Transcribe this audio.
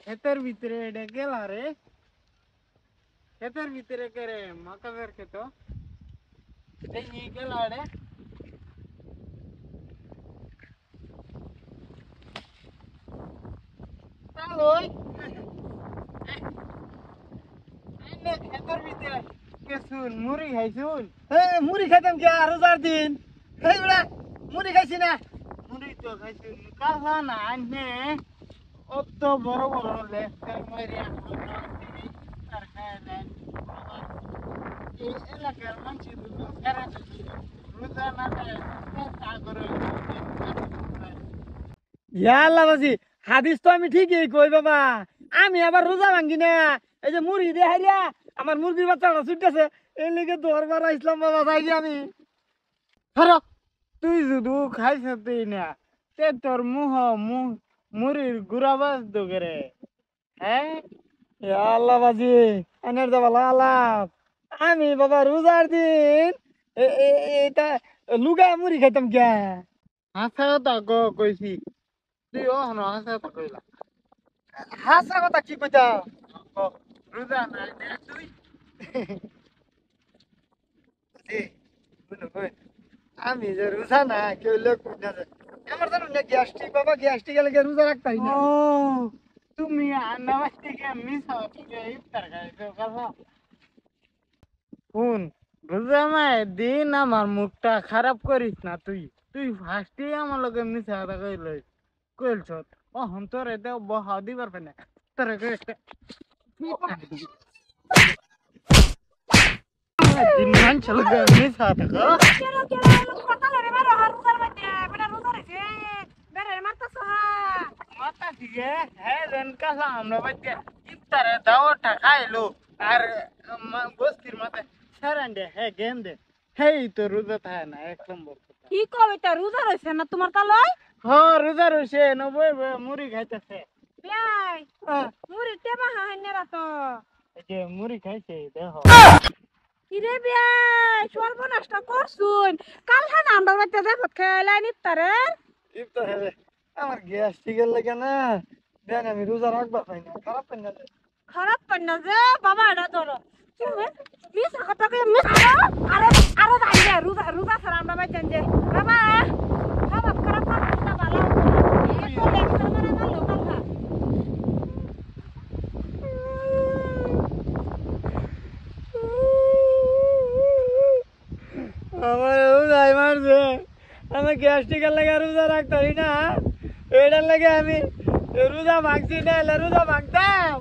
ক্ষেতের ভিতরে এটা গেল রে, ক্ষেতের ভিতরে কে রে মাকাবের ক্ষেত এই গেল রে। ওই ক্ষেতের ভিতরে কে শুন মুড়ি খাইছুন? মুড়ি খাইতাম কে আর রোজার দিন? এই বেড়া মুড়ি খাইছি না। মুড়ি তো খাইছুন কাঁচা না আনছে অত বড় বড় লেখার মারিয়া আর খায় দেন। এই এলাকার মানুষ রোজা না খায় তা করে ইয়াল্লা বাজি হাদিস তো আমি ঠিকই কই বাবা। আমি আবার রোজা ভাঙ্গি না। এই যে মুড়ি দিয়ে হারিয়া আমার মুরগির বাচ্চাটা ছুটতেছে, এই লেগে দরবার ইসলাম বাবা যাই আমি। ধরো তুই যদি খাইছ তুই না তে তোর মুড়ির গুড়া বাজ দোগরে। হ্যাঁ আল্লাহ বাজি আনের যাবা আলাপ। আমি বাবা রোজার দিন এটা লুগা মুড়ি খাইতাম কে? হাসা কথা কইছি তুই অহন হাসা কথা কইলা। হাসা কথা কি কইতাম? রোজা নাই না তুই আমি যে রোজা না কেউ লোক আমার জানো না গ্যাস্ট্রিক বাবা, গ্যাস্ট্রিক গেলে রোজা রাখতাই না। ও তুমি নামাজ থেকে মিস হচ্ছে ইফতার খাইছো কথা শুন। রোজা মায়ের দিন আমার মুখটা খারাপ করিস না। তুই তুই ফার্স্টে আমার লগে মিশা কথা কইলছ অহন তোরে দেও বহা দিবার পারে না তোরে দিন মানছ লগে মিশা কথা মাতা দিকে হ্যাঁ রেন কাছা আমরা বাচ্চা ইফতারে দাওয়াটা খাইলো আর বস্তির মাথায় সারান্ডে হ্যাঁ গেন্দে হেই তো রোজা থাকে না এক নম্বর কথা। কি কবিতা রোজা রয়েছে না তোমার তালয়? হ্যাঁ রোজা রয়েছে নবই মুড়ি খাইতেছে। বিয়াই মুড়ি টেবা হাইনে রাত। এই যে মুড়ি খাইছে দেখো। কিরে বিয়াই সর্বনাশটা করছুন। কাল হান আমরা বাচ্চা যাই ভাত খাইলাই নিফতারে। ইফতারে আমার গ্যাস্ট্রিকের লাগে না, দেন আমি রোজা রাখবা পাই না, খারাপ পাই না। খারাপ পান না যে বাবা এটা ধরো মিস কথাকে মিস আরো আরো যাই রোজা রোজা ছাড়া আমরা বাচ্চা যে বাবা খারাপ খারাপ কথা ভালো এত লেকচার মারা না লোকাল খা। আমার রোজাই মারছে, আমার গ্যাস্ট্রিকের লাগে রোজা রাখতে হয় না, এটার লাগে আমি রোজা ভাঙছি না, রোজা ভাঙতাম